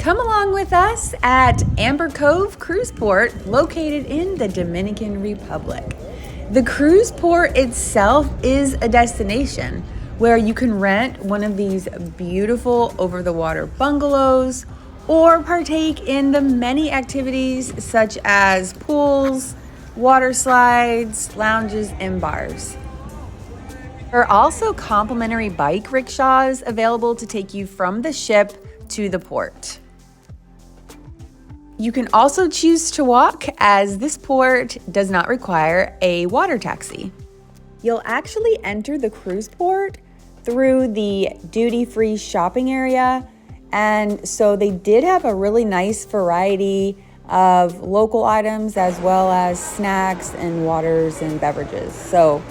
Come along with us at Amber Cove Cruise Port, located in the Dominican Republic. The cruise port itself is a destination where you can rent one of these beautiful over-the-water bungalows or partake in the many activities such as pools, water slides, lounges, and bars. There are also complimentary bike rickshaws available to take you from the ship to the port. You can also choose to walk, as this port does not require a water taxi. You'll actually enter the cruise port through the duty-free shopping area, and so they did have a really nice variety of local items as well as snacks and waters and beverages. So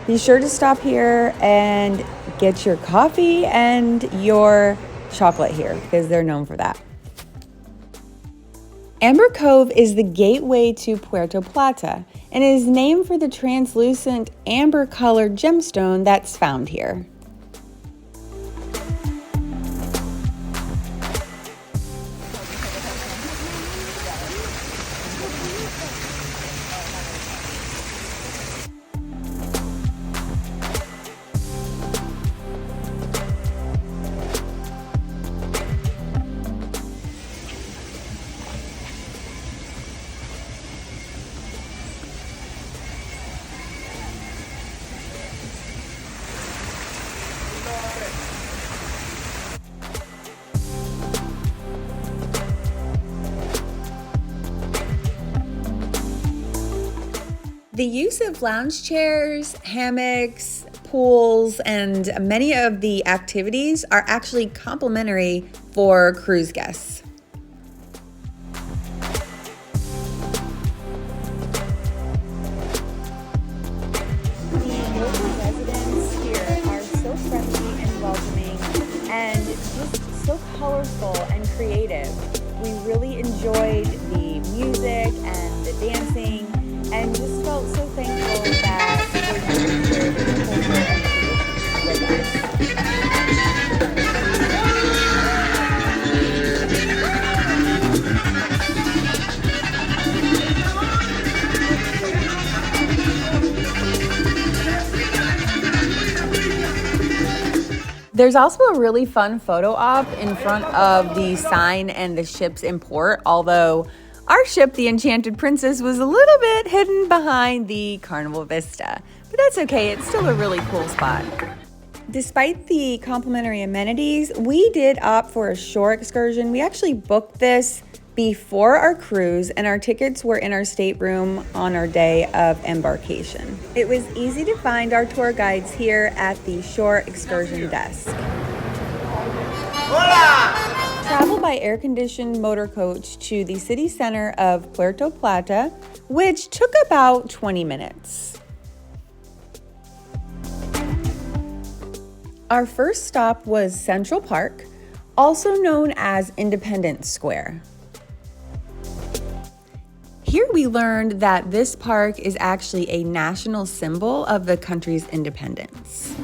be sure to stop here and get your coffee and your chocolate here because they're known for that. Amber Cove is the gateway to Puerto Plata and is named for the translucent amber-colored gemstone that's found here. The use of lounge chairs, hammocks, pools, and many of the activities are actually complimentary for cruise guests. The local residents here are so friendly and welcoming and just so colorful and creative. We really enjoyed the music and the dancing, and just felt so thankful that they were here to share their culture and traditions with us. There's also a really fun photo op in front of the sign and the ships in port, although our ship, the Enchanted Princess, was a little bit hidden behind the Carnival Vista, but that's okay, it's still a really cool spot. Despite the complimentary amenities, we did opt for a shore excursion. We actually booked this before our cruise, and our tickets were in our stateroom on our day of embarkation. It was easy to find our tour guides here at the shore excursion desk. Hola! Travel by air-conditioned motor coach to the city center of Puerto Plata, which took about 20 minutes. Our first stop was Central Park, also known as Independence Square. Here we learned that this park is actually a national symbol of the country's independence.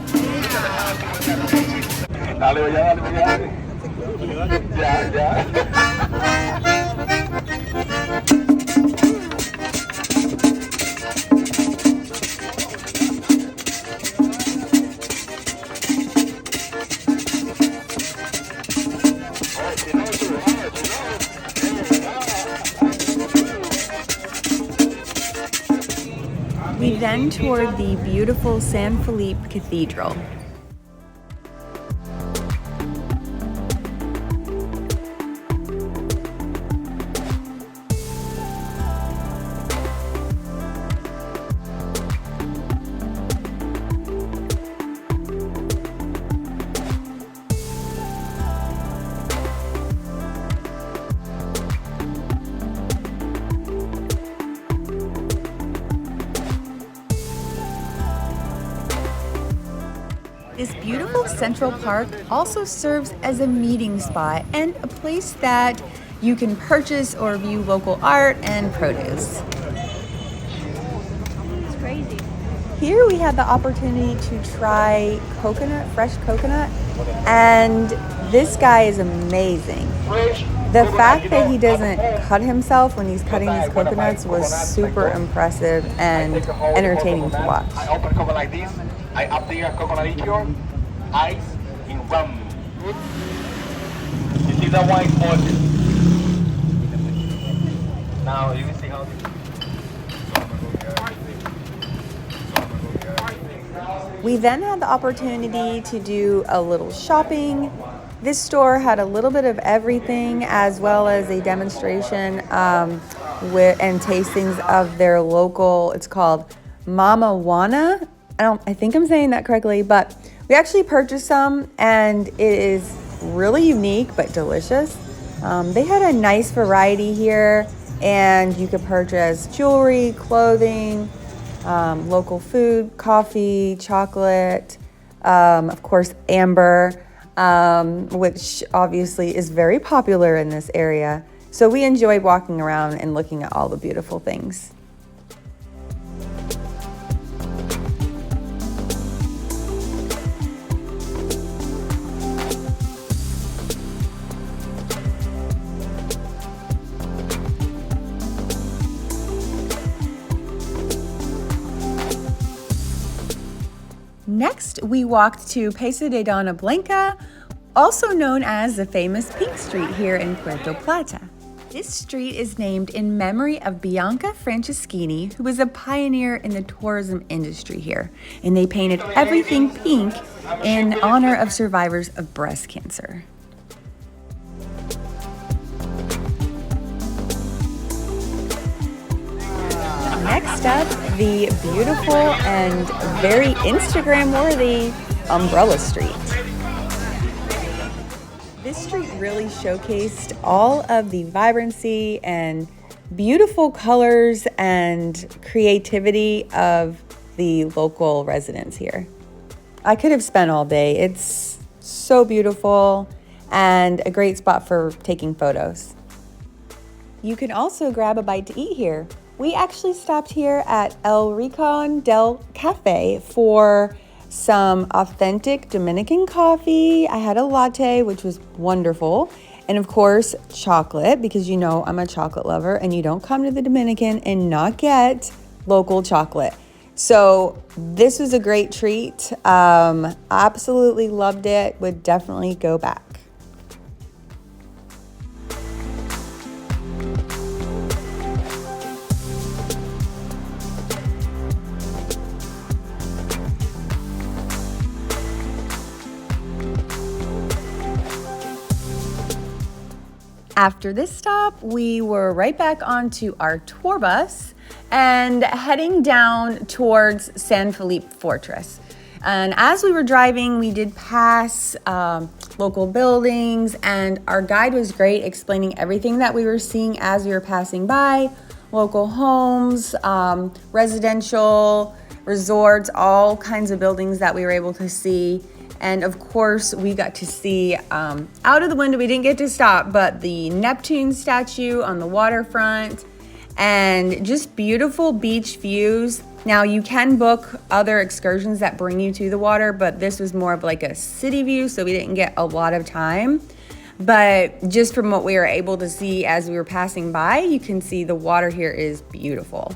We then toured the beautiful San Felipe Cathedral. This beautiful Central Park also serves as a meeting spot and a place that you can purchase or view local art and produce. It's crazy. Here we had the opportunity to try fresh coconut, and this guy is amazing. Fresh The fact that he doesn't cut himself when he's cutting these coconuts was super impressive and entertaining to watch. I open coconut like this. I up there coconut liqueur, ice, in rum. You see that white oil? Now you can see how. We then had the opportunity to do a little shopping. This store had a little bit of everything, as well as a demonstration and tastings of their local, it's called Mama Wana. I think I'm saying that correctly, but we actually purchased some, and it is really unique but delicious. They had a nice variety here, and you could purchase jewelry, clothing, local food, coffee, chocolate, of course, Amber, which obviously is very popular in this area. So we enjoyed walking around and looking at all the beautiful things. Next, we walked to Peso de Dona Blanca, also known as the famous Pink Street here in Puerto Plata. This street is named in memory of Bianca Franceschini, who was a pioneer in the tourism industry here, and they painted everything pink in honor of survivors of breast cancer. Next up, the beautiful and very Instagram-worthy Umbrella Street. This street really showcased all of the vibrancy and beautiful colors and creativity of the local residents here. I could have spent all day. It's so beautiful and a great spot for taking photos. You can also grab a bite to eat here. We actually stopped here at El Rincon Cafe for some authentic Dominican coffee. I had a latte, which was wonderful. And of course, chocolate, because you know I'm a chocolate lover and you don't come to the Dominican and not get local chocolate. So this was a great treat. Absolutely loved it. Would definitely go back. After this stop, we were right back onto our tour bus and heading down towards San Felipe Fortress. And as we were driving, we did pass local buildings, and our guide was great, explaining everything that we were seeing as we were passing by, local homes, residential, resorts, all kinds of buildings that we were able to see. And of course, we got to see out of the window, we didn't get to stop, but the Neptune statue on the waterfront and just beautiful beach views. Now, you can book other excursions that bring you to the water, but this was more of like a city view, so we didn't get a lot of time. But just from what we were able to see as we were passing by, you can see the water here is beautiful.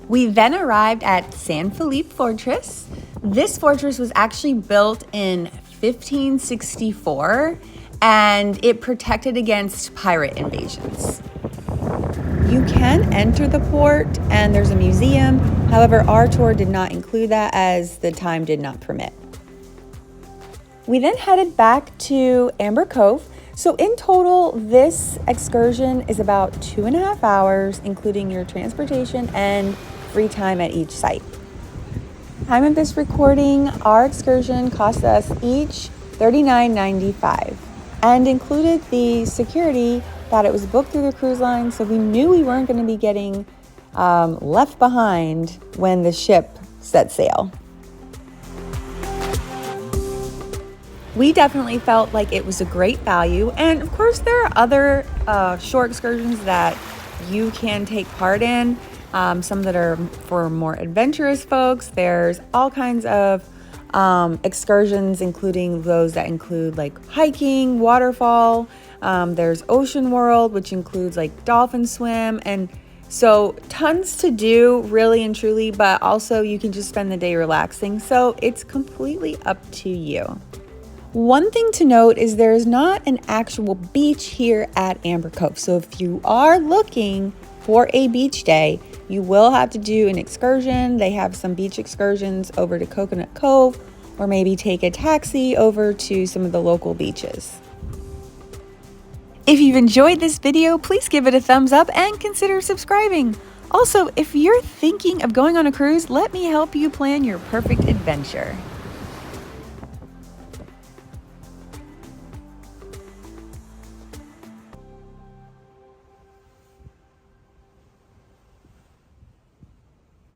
We then arrived at San Felipe Fortress. This fortress was actually built in 1564, and it protected against pirate invasions. You can enter the port, and there's a museum. However, our tour did not include that as the time did not permit. We then headed back to Amber Cove. So in total, this excursion is about 2.5 hours, including your transportation and free time at each site. Time of this recording, our excursion cost us each $39.95 and included the security that it was booked through the cruise line, so we knew we weren't going to be getting left behind when the ship set sail. We definitely felt like it was a great value, and of course there are other short excursions that you can take part in. Some that are for more adventurous folks. There's all kinds of excursions, including those that include like hiking, waterfall. There's Ocean World, which includes like dolphin swim. And so tons to do, really and truly, but also you can just spend the day relaxing. So it's completely up to you. One thing to note is there is not an actual beach here at Amber Cove. So if you are looking for a beach day, you will have to do an excursion. They have some beach excursions over to Coconut Cove, or maybe take a taxi over to some of the local beaches. If you've enjoyed this video, please give it a thumbs up and consider subscribing. Also, if you're thinking of going on a cruise, let me help you plan your perfect adventure.